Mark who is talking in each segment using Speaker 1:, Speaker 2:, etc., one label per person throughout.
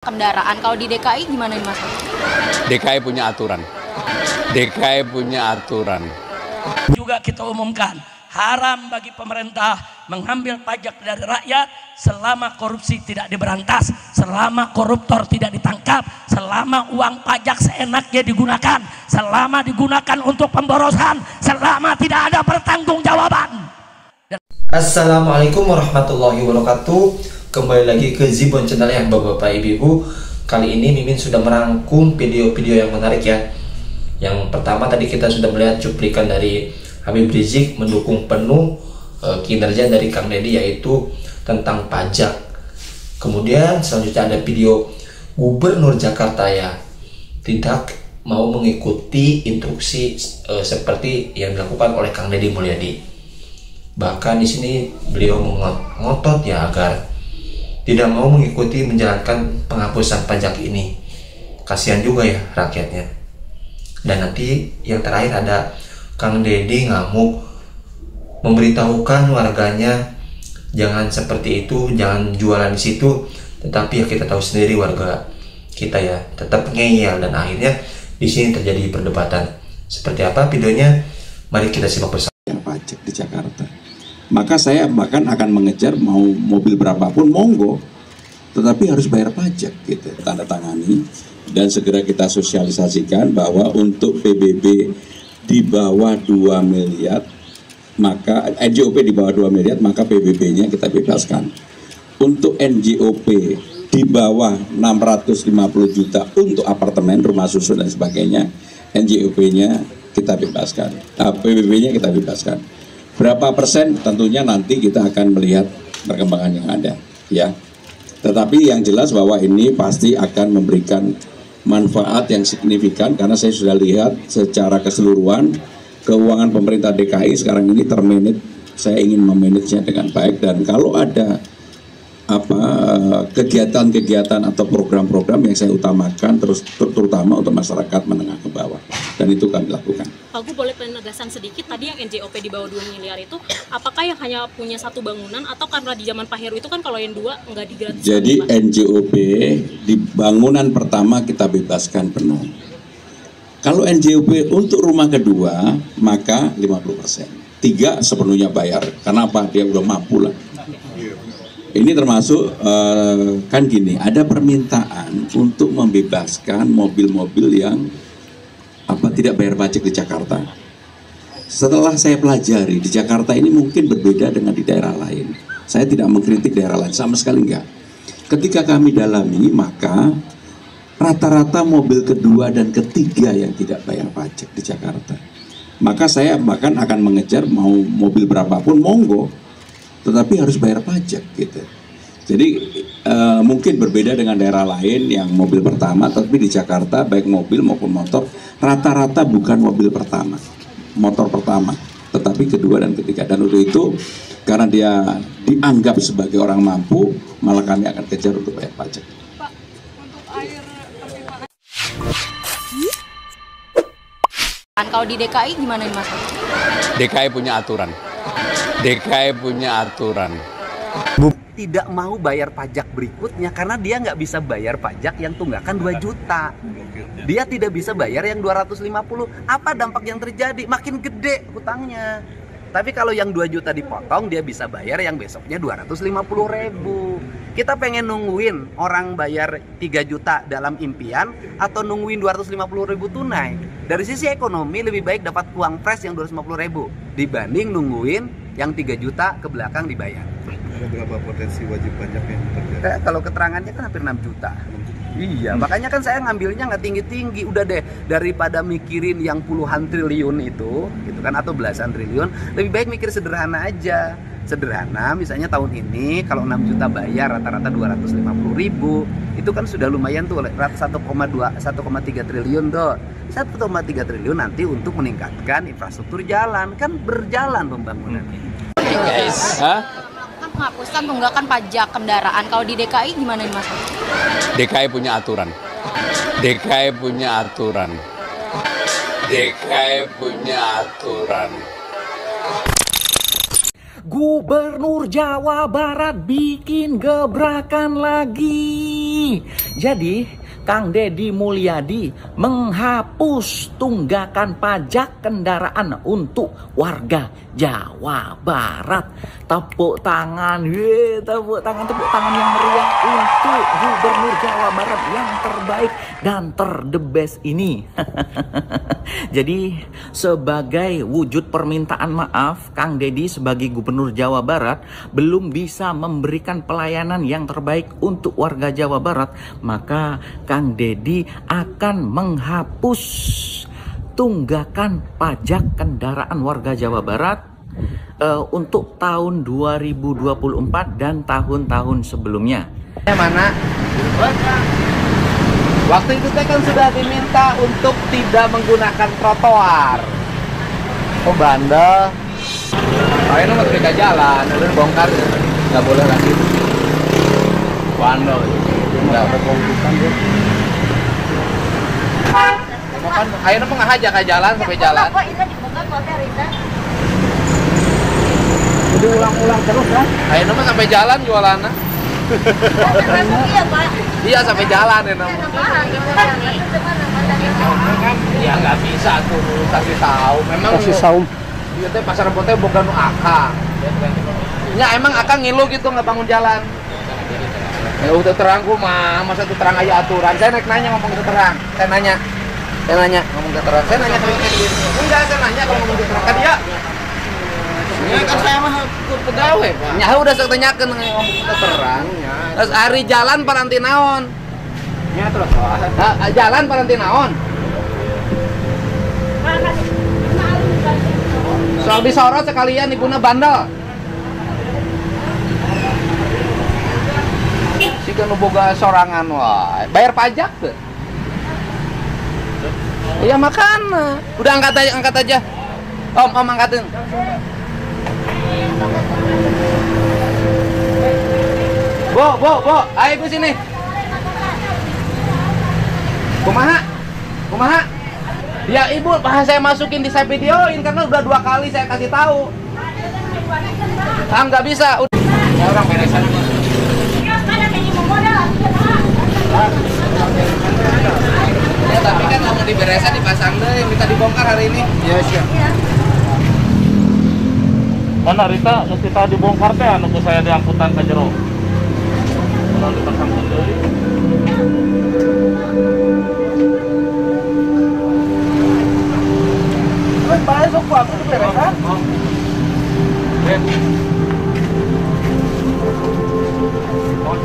Speaker 1: Kendaraan. Kalau di DKI gimana nih Mas?
Speaker 2: DKI punya aturan. DKI punya aturan.
Speaker 3: Juga kita umumkan, haram bagi pemerintah mengambil pajak dari rakyat selama korupsi tidak diberantas, selama koruptor tidak ditangkap, selama uang pajak seenaknya digunakan, selama digunakan untuk pemborosan, selama tidak ada pertanggungjawaban.
Speaker 4: Assalamualaikum warahmatullahi wabarakatuh. Kembali lagi ke Zibon Channel ya Bapak-Bapak Ibu-Ibu. Kali ini Mimin sudah merangkum video-video yang menarik ya. Yang pertama tadi kita sudah melihat cuplikan dari Habib Rizik mendukung penuh kinerja dari Kang Deddy, yaitu tentang pajak. Kemudian selanjutnya ada video Gubernur Jakarta ya tidak mau mengikuti instruksi seperti yang dilakukan oleh Kang Deddy Mulyadi. Bahkan di sini beliau ngotot ya agar tidak mau mengikuti menjalankan penghapusan pajak ini. Kasihan juga ya rakyatnya. Dan nanti yang terakhir ada Kang Deddy ngamuk memberitahukan warganya jangan seperti itu, jangan jualan di situ. Tetapi ya kita tahu sendiri warga kita ya tetap ngeyel, dan akhirnya di sini terjadi perdebatan. Seperti apa videonya? Mari kita simak bersama.
Speaker 5: Pajak di Jakarta. Maka saya bahkan akan mengejar mau mobil berapapun monggo, tetapi harus bayar pajak gitu. Tanda tangani dan segera kita sosialisasikan bahwa untuk PBB di bawah 2 miliar, maka NJOP di bawah 2 miliar, maka PBB-nya kita bebaskan. Untuk NJOP di bawah 650 juta untuk apartemen, rumah susun dan sebagainya, NJOP-nya kita bebaskan, PBB-nya kita bebaskan. Berapa persen tentunya nanti kita akan melihat perkembangan yang ada ya. Tetapi yang jelas bahwa ini pasti akan memberikan manfaat yang signifikan, karena saya sudah lihat secara keseluruhan keuangan pemerintah DKI sekarang ini termanage. Saya ingin memanagenya dengan baik, dan kalau ada kegiatan-kegiatan atau program-program yang saya utamakan terutama untuk masyarakat menengah ke bawah, dan itu kami lakukan.
Speaker 6: Pak Gu, boleh penegasan sedikit, tadi yang NJOP di bawah 2 miliar itu apakah yang hanya punya satu bangunan, atau karena di zaman Pak Heru itu kan kalau yang dua nggak digratiskan?
Speaker 5: Jadi NJOP di bangunan pertama kita bebaskan penuh. Kalau NJOP untuk rumah kedua maka 50%, 3 sepenuhnya bayar. Karena apa? Dia udah mampu lah. Ini termasuk kan gini, ada permintaan untuk membebaskan mobil-mobil yang tidak bayar pajak di Jakarta. Setelah saya pelajari, di Jakarta ini mungkin berbeda dengan di daerah lain. Saya tidak mengkritik daerah lain, sama sekali enggak. Ketika kami dalami, maka rata-rata mobil kedua dan ketiga yang tidak bayar pajak di Jakarta. Maka saya bahkan akan mengejar mau mobil berapapun monggo, tetapi harus bayar pajak gitu. Jadi mungkin berbeda dengan daerah lain yang mobil pertama, tapi di Jakarta baik mobil maupun motor rata-rata bukan mobil pertama, motor pertama, tetapi kedua dan ketiga. Dan untuk itu karena dia dianggap sebagai orang mampu, malah kami akan kejar untuk bayar pajak.
Speaker 1: Pak, untuk air pertimbangan. Kalau di DKI gimana nih Mas?
Speaker 2: DKI punya aturan. DKI punya aturan.
Speaker 7: Tidak mau bayar pajak berikutnya karena dia nggak bisa bayar pajak yang tunggakan 2 juta. Dia tidak bisa bayar yang 250. Apa dampak yang terjadi? Makin gede hutangnya. Tapi kalau yang 2 juta dipotong, dia bisa bayar yang besoknya 250.000. Kita pengen nungguin orang bayar 3 juta dalam impian atau nungguin 250.000 tunai. Dari sisi ekonomi lebih baik dapat uang fresh yang 250.000 dibanding nungguin yang 3 juta ke belakang dibayar.
Speaker 8: Ada berapa potensi wajib pajak yang terjadi?
Speaker 7: Kalau keterangannya kan hampir 6 juta. Iya, makanya kan saya ngambilnya nggak tinggi-tinggi. Udah deh, daripada mikirin yang puluhan triliun itu, gitu kan, atau belasan triliun, lebih baik mikir sederhana aja. Sederhana, misalnya tahun ini kalau 6 juta bayar rata-rata 250.000, itu kan sudah lumayan tuh, 1,3 triliun tuh. 1,3 triliun nanti untuk meningkatkan infrastruktur jalan, kan berjalan pembangunan ini.
Speaker 2: Guys,
Speaker 1: Penghapusan tunggakan pajak kendaraan. Kalau di DKI gimana nih Mas?
Speaker 2: DKI punya aturan. DKI punya aturan. DKI punya aturan.
Speaker 9: Gubernur Jawa Barat bikin gebrakan lagi. Jadi Kang Deddy Mulyadi menghapus tunggakan pajak kendaraan untuk warga Jawa Barat. Tepuk tangan, tepuk tangan yang meriah untuk Gubernur Jawa Barat yang terbaik dan the best ini. Jadi sebagai wujud permintaan maaf, Kang Deddy sebagai Gubernur Jawa Barat belum bisa memberikan pelayanan yang terbaik untuk warga Jawa Barat, maka Kang Deddy akan menghapus tunggakan pajak kendaraan warga Jawa Barat untuk tahun 2024 dan tahun-tahun sebelumnya.
Speaker 7: Mana? Waktu itu saya kan sudah diminta untuk tidak menggunakan trotoar. Oh bandel. Ayo nomor mereka jalan, udah bongkar, nggak boleh lagi. Bandel. Nggak ada pembukaan dia. Kan, ayo nomor ngajak ke jalan sampai jalan. Jadi ulang-ulang terus kan? Ayo nomor sampai jalan jualannya. Iya Pak. Iya sampai jalan ya nomor. Ya nggak bisa tuh kasih tahu. Memang kasih tahu. Iya teh pasar Rebo boga nu akang. Ya emang akang ngilu gitu nggak bangun jalan. Ya udah terang mah, masa itu terang aja aturan. Saya nanya ngomong itu terang. Saya nanya ngomong itu terang. Saya nanya ke enggak, saya nanya kalau ngomong itu terang kan dia. Ya kan saya mah pegawai, Pak. Ya udah saya tanyakeun ngomong itu terang. Terus hari jalan paranti naon? Ya terus. Jalan paranti naon? Soal disorot sekalian ibuna bandel. Jika nu boga sorangan wae, bayar pajak tuh. Iya makan. Udah angkat aja. Om angkatin. Bo, ayo ibu sini. Kumaha? Ya ibu, saya masukin di saya videoin karena udah 2 kali saya kasih tahu. Nggak bisa. Ya orang beresan. Ya tapi kan mau diberesan dipasang deh, minta dibongkar hari ini. Iya siap.
Speaker 10: Mana Rita, kita dibongkar teh anu saya diangkutan ke jero. Kalau dipasang deui. Wes bae sok aku diberesan.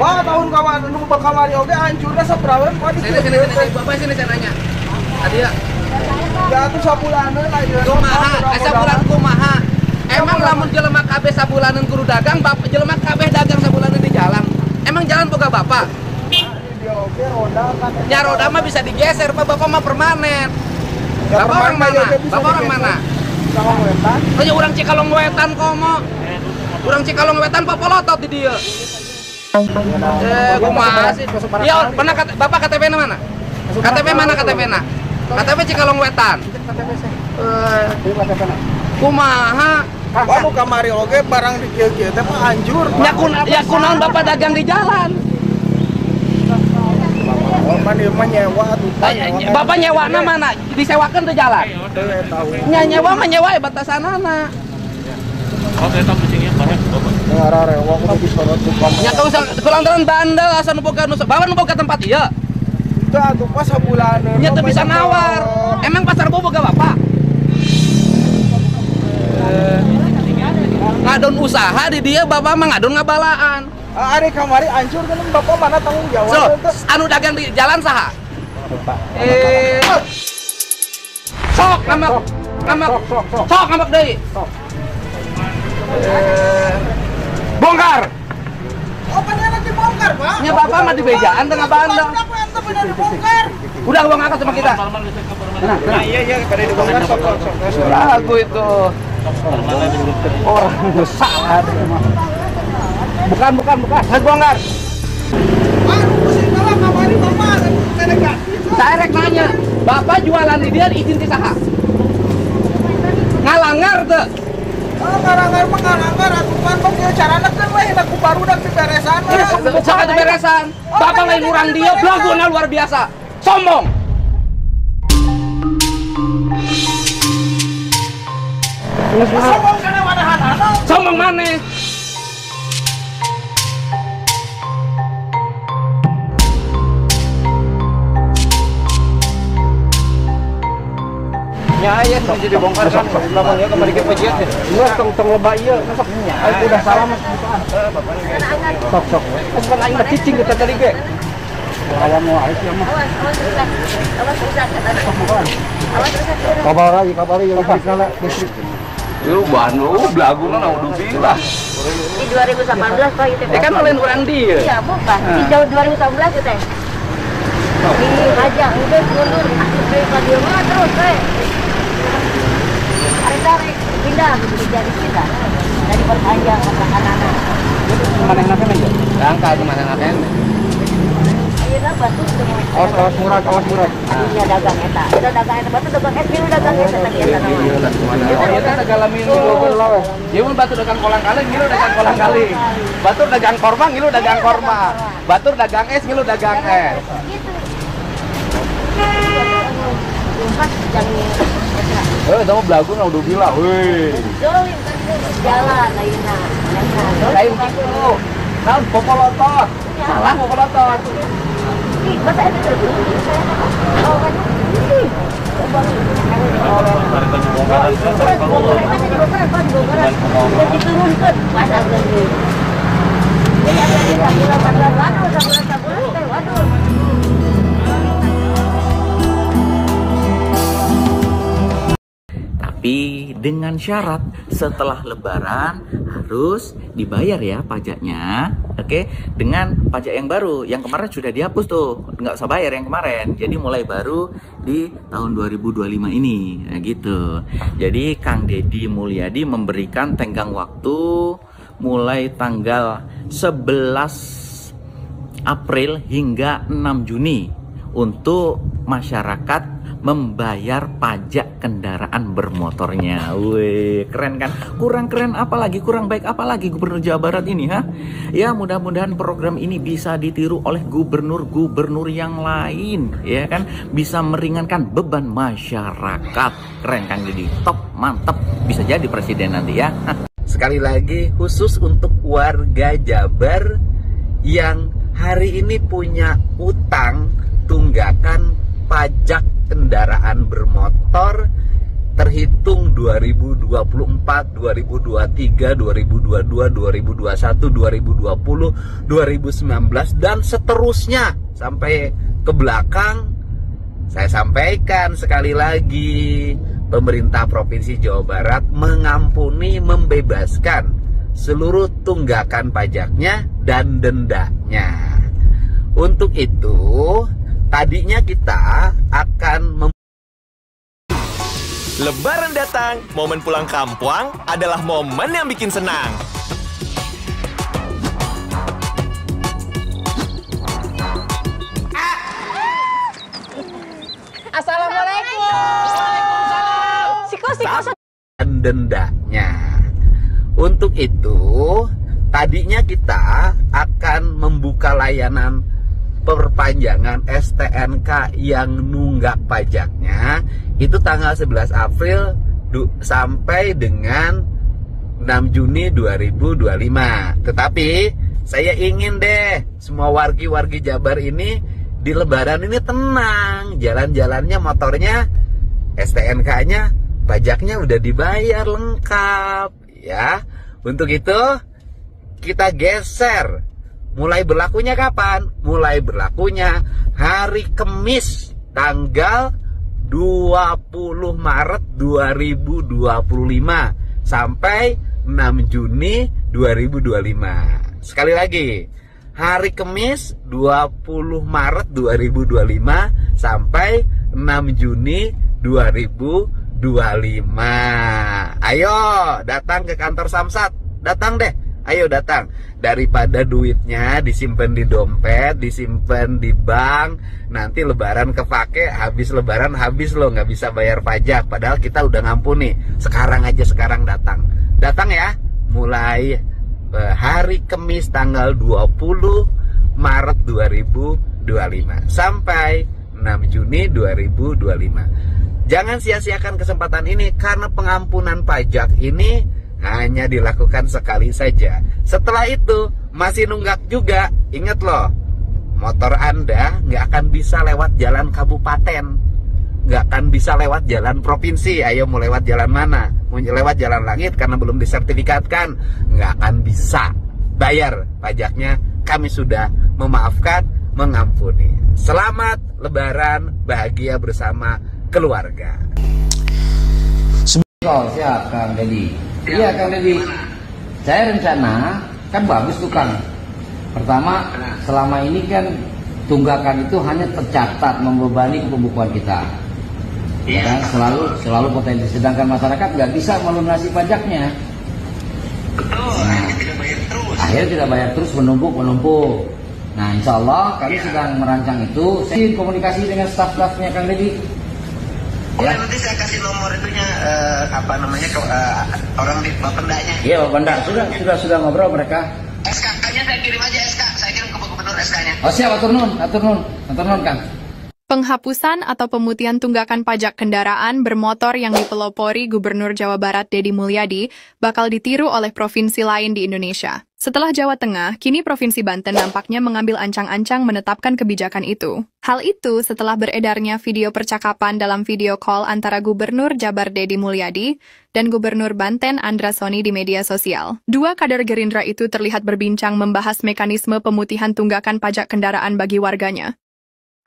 Speaker 10: Wah, tahun kawan nu kamari oge hancurna sabrawe Pak.
Speaker 7: Sini, Bapak sini saya nanya. Tadi ya.
Speaker 10: Ya atuh sabulaneun lah ya.
Speaker 7: Sabulan kumaha? Emang lamun jelema kabeh sabulaneun kudu dagang, bapak jelema kabeh dagang sabulaneun di jalan. Emang jalan boga Bapak?
Speaker 10: Dia oge roda kan.
Speaker 7: Ya roda mah bisa digeser, Pak. Bapak mah permanen. Bapak orang mana? Bapak orang mana?
Speaker 10: Cikalong Wetan.
Speaker 7: Hanya orang Cikalong Wetan komo. Orang Cikalong Wetan popolotot di dieu. Kumaha sih? Iya, pernah Bapak KTP-na mana? KTP mana KTP-na? KTP Cikalong Wetan. Kumaha?
Speaker 10: Anu kamari oge barang di kieu-kieu teh mah hancur.
Speaker 7: Ya kunaon Bapak dagang di jalan?
Speaker 10: Bapak dia mah nyewa tuh.
Speaker 7: Bapak nyewana mana? Disewakeun teu jalan? Nya nyewa mah nyewa batasanana.
Speaker 10: Oh, eta pusingnya banyak Bapak. Ngararewa kudu disorot ku kamari.
Speaker 7: Nya kulantaran bandel asa nu boga Bapak nu boga tempat ieu.
Speaker 10: Teu atuh pas sabulaneun.
Speaker 7: Nya teu bisa nawar. Emang pasar boga Bapak? Ngadon usaha di dia Bapak mah ngadon ngabalaan.
Speaker 10: Ari kamari hancur kan Bapak mana tanggung jawab?
Speaker 7: Anu dagang di jalan saha? Sok ngamak deui. Bongkar.
Speaker 10: Oh, beneran dibongkar, Pak.
Speaker 7: Nya Bapak mah di bejaan tengah bandel.
Speaker 10: Beneran dibongkar.
Speaker 7: Udah uang angkat sama kita.
Speaker 10: Nah, iya pada dibongkar sok.
Speaker 7: Lagu itu. Orang salah. Bukan. Saya bongkar. Saya rek nanya, Bapak jualan di dia izin di saha? Ngalangar tuh.
Speaker 9: Ngarang-ngarang aturan kok ieu carana teh we hendak ku barudak di beresan.
Speaker 11: Kumaha teh beresan? Bapak lain urang dia blaguna luar biasa. Sombong.
Speaker 9: Sombong kana wadahan-wadahan.
Speaker 11: Sombong maneh.
Speaker 9: Ya aya jadi bongkar kan lamunnya kembali ke pejiat. Iya tong loba ieu sok nya. Aku udah salah mas bukaan. Sok. Geus kan aing mah cicing kita tadi ge. Lawan mau ais ya mah. Kabar lagi listrik kana listrik.
Speaker 11: Lu Bandung blaguna udah bilah.
Speaker 12: Di 2018 Pak itu.
Speaker 11: Kan lain urang dia.
Speaker 12: Iya, bukan. Di tahun 2018 itu. Di Hajang udah mundur radio mah terus tarik pindah jadi kita dari perpanjang anak-anak
Speaker 11: Mana enakan aja? Langka itu mana enakan?
Speaker 12: ayeuna batu
Speaker 9: Awas murah.
Speaker 12: Iya dagang eta. Udah dagang eta batu dagang es milu dagang eta tadi eta nama.
Speaker 11: Oh eta segala minggu. Ieu mah batu dagang kolang kali, ngilu dagang kolang kali. Batur dagang korma, ngilu dagang korma. Batur dagang es, ngilu dagang es. Sama belagu na udah bilang, weh.
Speaker 12: Jalan ayeuna.
Speaker 11: Lain gitu. Naon popolotot. Salah popolotot.
Speaker 12: Ih, masa itu terus. Oh kan. Diturunkan pasar lagi. Jadi ada sabulan, waduh.
Speaker 9: Tapi dengan syarat setelah lebaran harus dibayar ya pajaknya. Oke, dengan pajak yang baru. Yang kemarin sudah dihapus tuh, nggak usah bayar yang kemarin. Jadi mulai baru di tahun 2025 ini, nah, gitu. Jadi Kang Deddy Mulyadi memberikan tenggang waktu mulai tanggal 11 April hingga 6 Juni untuk masyarakat membayar pajak kendaraan bermotornya. Wih, keren kan? Kurang keren apalagi, kurang baik apalagi Gubernur Jawa Barat ini, ha? Ya, mudah-mudahan program ini bisa ditiru oleh gubernur-gubernur yang lain, ya kan? Bisa meringankan beban masyarakat. Keren kan? Jadi top, mantap, bisa jadi presiden nanti ya.
Speaker 7: Sekali lagi khusus untuk warga Jabar yang hari ini punya utang tunggakan pajak kendaraan bermotor terhitung 2024, 2023, 2022, 2021, 2020, 2019 dan seterusnya sampai ke belakang. Saya sampaikan sekali lagi, pemerintah Provinsi Jawa Barat mengampuni, membebaskan seluruh tunggakan pajaknya dan dendanya. Untuk itu tadinya kita akan
Speaker 13: Lebaran datang, momen pulang kampung adalah momen yang bikin senang.
Speaker 12: Assalamualaikum. Waalaikumsalam.
Speaker 7: Dan dendanya. Untuk itu, tadinya kita akan membuka layanan perpanjangan STNK yang nunggak pajaknya itu tanggal 11 April sampai dengan 6 Juni 2025. Tetapi saya ingin deh semua wargi-wargi Jabar ini di Lebaran ini tenang, jalan-jalannya motornya STNK-nya pajaknya udah dibayar lengkap ya. Untuk itu kita geser. Mulai berlakunya kapan? Mulai berlakunya hari Kamis tanggal 20 Maret 2025 sampai 6 Juni 2025. Sekali lagi, hari Kamis 20 Maret 2025 sampai 6 Juni 2025. Ayo datang ke kantor Samsat. Datang deh. Ayo datang. Daripada duitnya disimpan di dompet, disimpan di bank, nanti lebaran kepake, habis lebaran habis lo nggak bisa bayar pajak. Padahal kita udah ngampuni. Sekarang aja, sekarang datang. Datang ya, mulai hari Kamis tanggal 20 Maret 2025 sampai 6 Juni 2025. Jangan sia-siakan kesempatan ini karena pengampunan pajak ini hanya dilakukan sekali saja. Setelah itu masih nunggak juga. Ingat loh, motor Anda nggak akan bisa lewat jalan kabupaten, nggak akan bisa lewat jalan provinsi. Ayo mau lewat jalan mana? Mau lewat jalan langit karena belum disertifikatkan, nggak akan bisa bayar pajaknya. Kami sudah memaafkan, mengampuni. Selamat Lebaran, bahagia bersama keluarga.
Speaker 14: Oh, siap Kang Deddy. Iya Kang Deddy. Saya rencana kan bagus tuh Kang. Pertama, selama ini kan tunggakan itu hanya tercatat membebani pembukuan kita. Ya kan? Selalu potensi. Sedangkan masyarakat nggak bisa melunasi pajaknya. Nah, akhirnya tidak bayar terus, menumpuk. Nah, insya Allah kami sedang merancang itu. Saya komunikasi dengan staf-stafnya Kang Deddy.
Speaker 7: Ya, nanti saya kasih nomor itunya orang di Bapendanya.
Speaker 14: Iya, Bapenda sudah ngobrol mereka.
Speaker 7: SK-nya saya kirim aja saya kirim ke Gubernur SK-nya.
Speaker 14: Oh siap, atur nun Kang.
Speaker 15: Penghapusan atau pemutihan tunggakan pajak kendaraan bermotor yang dipelopori Gubernur Jawa Barat Deddy Mulyadi bakal ditiru oleh provinsi lain di Indonesia. Setelah Jawa Tengah, kini Provinsi Banten nampaknya mengambil ancang-ancang menetapkan kebijakan itu. Hal itu setelah beredarnya video percakapan dalam video call antara Gubernur Jabar Deddy Mulyadi dan Gubernur Banten Andra Soni di media sosial. Dua kader Gerindra itu terlihat berbincang membahas mekanisme pemutihan tunggakan pajak kendaraan bagi warganya.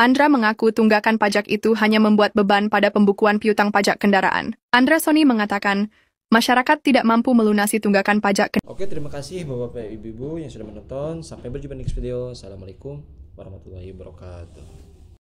Speaker 15: Andra mengaku tunggakan pajak itu hanya membuat beban pada pembukuan piutang pajak kendaraan. Andra Soni mengatakan, masyarakat tidak mampu melunasi tunggakan pajak.
Speaker 4: Oke, terima kasih Bapak-Bapak Ibu-Ibu yang sudah menonton. Sampai berjumpa di next video. Assalamualaikum warahmatullahi wabarakatuh.